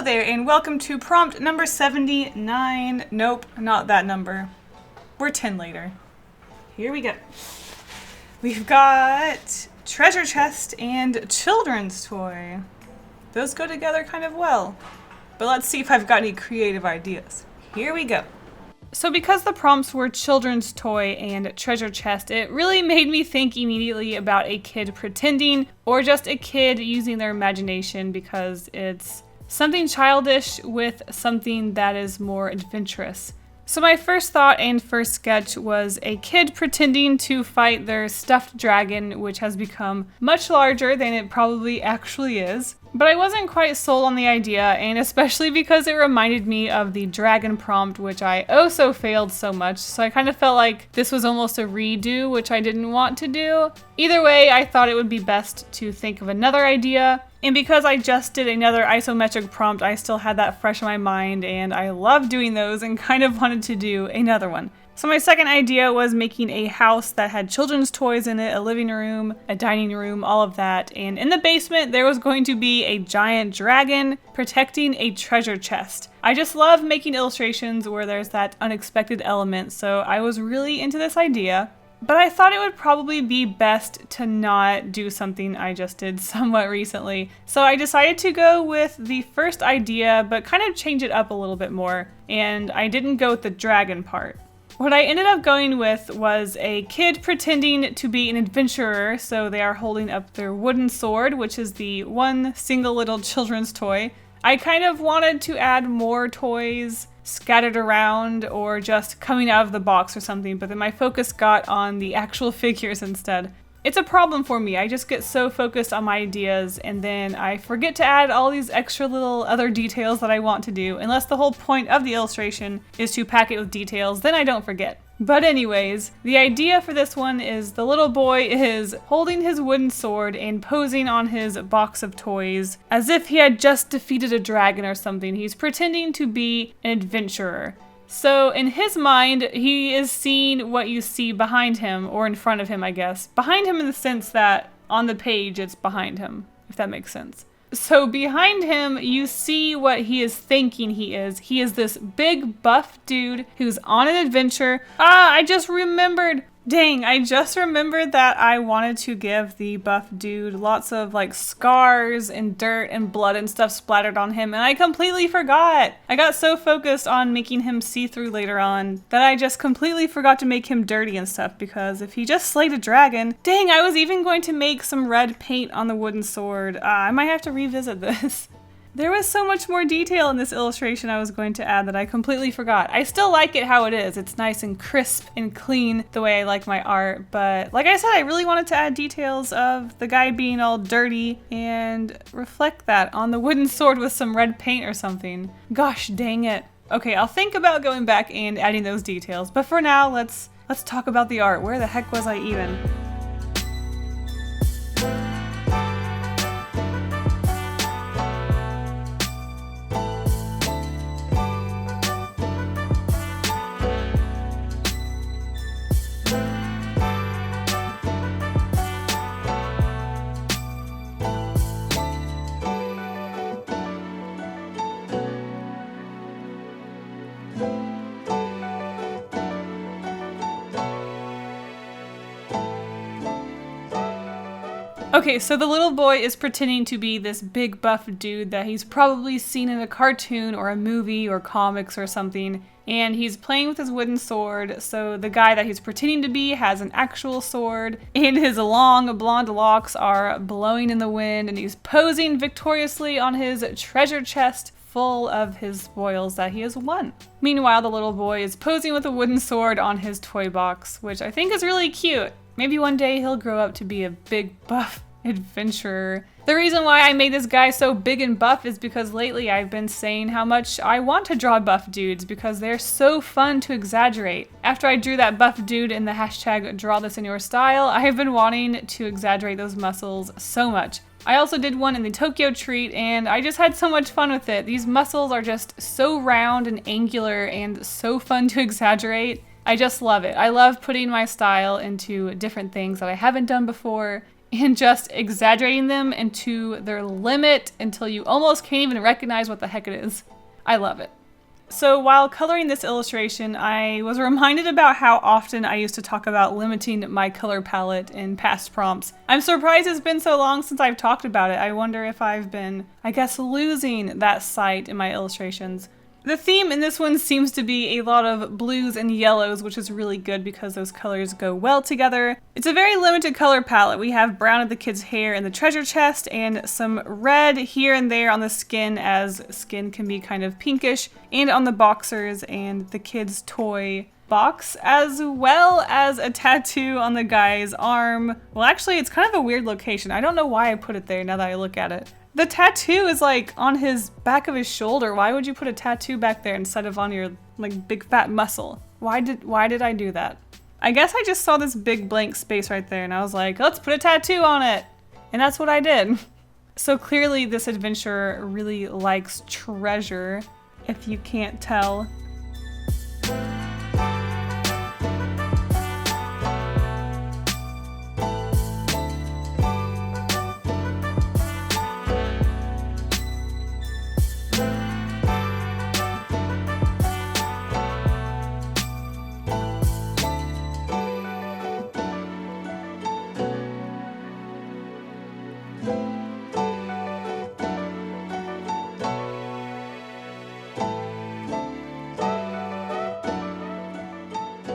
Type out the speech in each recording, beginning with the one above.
there, and welcome to prompt number 79. Nope, not that number. We're 10 later. Here we go. We've got treasure chest and children's toy. Those go together kind of well. But let's see if I've got any creative ideas. Here we go. So because the prompts were children's toy and treasure chest, it really made me think immediately about a kid pretending or just a kid using their imagination, because it's something childish with something that is more adventurous. So my first thought and first sketch was a kid pretending to fight their stuffed dragon, which has become much larger than it probably actually is. But I wasn't quite sold on the idea, and especially because it reminded me of the dragon prompt, which I so failed so much, so I kind of felt like this was almost a redo, which I didn't want to do. Either way, I thought it would be best to think of another idea, and because I just did another isometric prompt, I still had that fresh in my mind, and I love doing those and kind of wanted to do another one. So my second idea was making a house that had children's toys in it, a living room, a dining room, all of that. And in the basement, there was going to be a giant dragon protecting a treasure chest. I just love making illustrations where there's that unexpected element, so I was really into this idea. But I thought it would probably be best to not do something I just did somewhat recently. So I decided to go with the first idea, but kind of change it up a little bit more. And I didn't go with the dragon part. What I ended up going with was a kid pretending to be an adventurer, so they are holding up their wooden sword, which is the one single little children's toy. I kind of wanted to add more toys scattered around or just coming out of the box or something, but then my focus got on the actual figures instead. It's a problem for me. I just get so focused on my ideas and then I forget to add all these extra little other details that I want to do, unless the whole point of the illustration is to pack it with details, then I don't forget. But anyways, the idea for this one is the little boy is holding his wooden sword and posing on his box of toys as if he had just defeated a dragon or something. He's pretending to be an adventurer. So in his mind, he is seeing what you see behind him, or in front of him, I guess. Behind him in the sense that on the page it's behind him, if that makes sense. So behind him, you see what he is thinking he is. He is this big buff dude who's on an adventure. I just remembered. Dang, I just remembered that I wanted to give the buff dude lots of like scars and dirt and blood and stuff splattered on him, and I completely forgot. I got so focused on making him see-through later on that I just completely forgot to make him dirty and stuff, because if he just slayed a dragon, dang, I was even going to make some red paint on the wooden sword. I might have to revisit this. There was so much more detail in this illustration I was going to add that I completely forgot. I still like it how it is. It's nice and crisp and clean the way I like my art, but like I said, I really wanted to add details of the guy being all dirty and reflect that on the wooden sword with some red paint or something. Gosh dang it. Okay, I'll think about going back and adding those details, but for now, let's talk about the art. Where the heck was I even? Okay, so the little boy is pretending to be this big buff dude that he's probably seen in a cartoon or a movie or comics or something, and he's playing with his wooden sword. So the guy that he's pretending to be has an actual sword, and his long blonde locks are blowing in the wind, and he's posing victoriously on his treasure chest full of his spoils that he has won. Meanwhile, the little boy is posing with a wooden sword on his toy box, which I think is really cute. Maybe one day he'll grow up to be a big buff adventurer. The reason why I made this guy so big and buff is because lately I've been saying how much I want to draw buff dudes because they're so fun to exaggerate. After I drew that buff dude in the hashtag draw this in your style, I have been wanting to exaggerate those muscles so much. I also did one in the Tokyo treat and I just had so much fun with it. These muscles are just so round and angular and so fun to exaggerate. I just love it. I love putting my style into different things that I haven't done before, and just exaggerating them into their limit until you almost can't even recognize what the heck it is. I love it. So while coloring this illustration, I was reminded about how often I used to talk about limiting my color palette in past prompts. I'm surprised it's been so long since I've talked about it. I wonder if I've been, losing that sight in my illustrations. The theme in this one seems to be a lot of blues and yellows, which is really good because those colors go well together. It's a very limited color palette. We have brown of the kid's hair in the treasure chest and some red here and there on the skin, as skin can be kind of pinkish, and on the boxers and the kid's toy box, as well as a tattoo on the guy's arm. Well, actually, it's kind of a weird location. I don't know why I put it there now that I look at it. The tattoo is like on his back of his shoulder. Why would you put a tattoo back there instead of on your like big fat muscle? Why did I do that? I guess I just saw this big blank space right there and I was like, let's put a tattoo on it. And that's what I did. So clearly this adventurer really likes treasure, if you can't tell.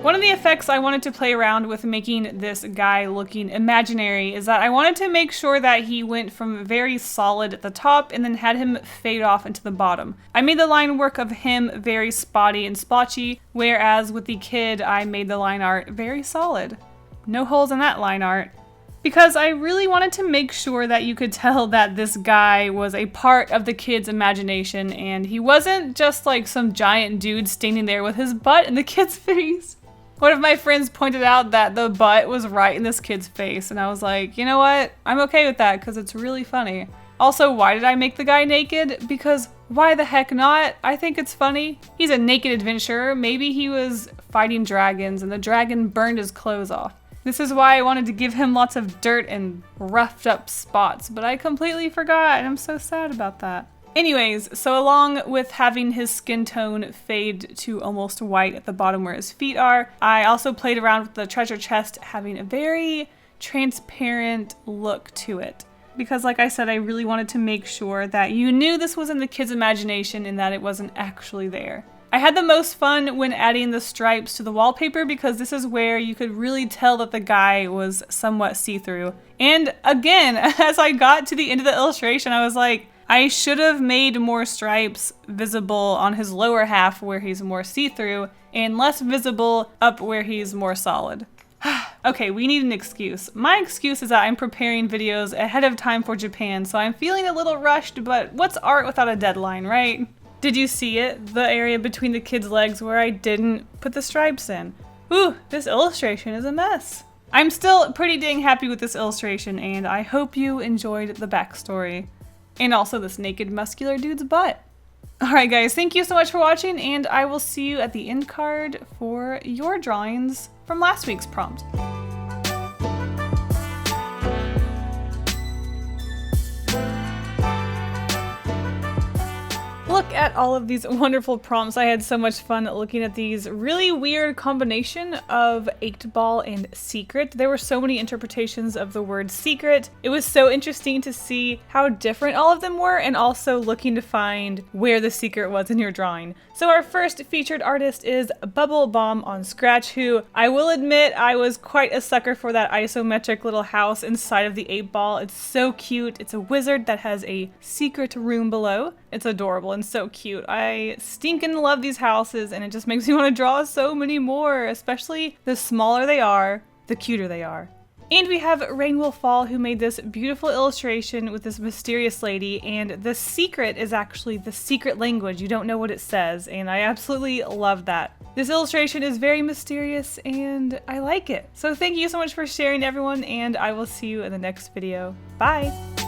One of the effects I wanted to play around with making this guy looking imaginary is that I wanted to make sure that he went from very solid at the top and then had him fade off into the bottom. I made the line work of him very spotty and splotchy, whereas with the kid I made the line art very solid. No holes in that line art. Because I really wanted to make sure that you could tell that this guy was a part of the kid's imagination and he wasn't just like some giant dude standing there with his butt in the kid's face. One of my friends pointed out that the butt was right in this kid's face, and I was like, you know what? I'm okay with that because it's really funny. Also, why did I make the guy naked? Because why the heck not? I think it's funny. He's a naked adventurer. Maybe he was fighting dragons and the dragon burned his clothes off. This is why I wanted to give him lots of dirt and roughed up spots, but I completely forgot and I'm so sad about that. Anyways, so along with having his skin tone fade to almost white at the bottom where his feet are, I also played around with the treasure chest having a very transparent look to it. Because like I said, I really wanted to make sure that you knew this was in the kid's imagination and that it wasn't actually there. I had the most fun when adding the stripes to the wallpaper because this is where you could really tell that the guy was somewhat see-through. And again, as I got to the end of the illustration, I was like, I should have made more stripes visible on his lower half where he's more see-through and less visible up where he's more solid. Okay, we need an excuse. My excuse is that I'm preparing videos ahead of time for Japan, so I'm feeling a little rushed, but what's art without a deadline, right? Did you see it? The area between the kid's legs where I didn't put the stripes in. Ooh, this illustration is a mess. I'm still pretty dang happy with this illustration, and I hope you enjoyed the backstory. And also this naked muscular dude's butt. Alright guys, thank you so much for watching, and I will see you at the end card for your drawings from last week's prompt. Look at all of these wonderful prompts. I had so much fun looking at these. Really weird combination of 8-ball and secret. There were so many interpretations of the word secret. It was so interesting to see how different all of them were and also looking to find where the secret was in your drawing. So our first featured artist is Bubble Bomb on Scratch, who I will admit I was quite a sucker for that isometric little house inside of the 8-ball. It's so cute. It's a wizard that has a secret room below. It's adorable and so cute. I stinking love these houses and it just makes me want to draw so many more, especially the smaller they are, the cuter they are. And we have Rain Will Fall, who made this beautiful illustration with this mysterious lady, and the secret is actually the secret language. You don't know what it says, and I absolutely love that. This illustration is very mysterious and I like it. So thank you so much for sharing, everyone, and I will see you in the next video. Bye!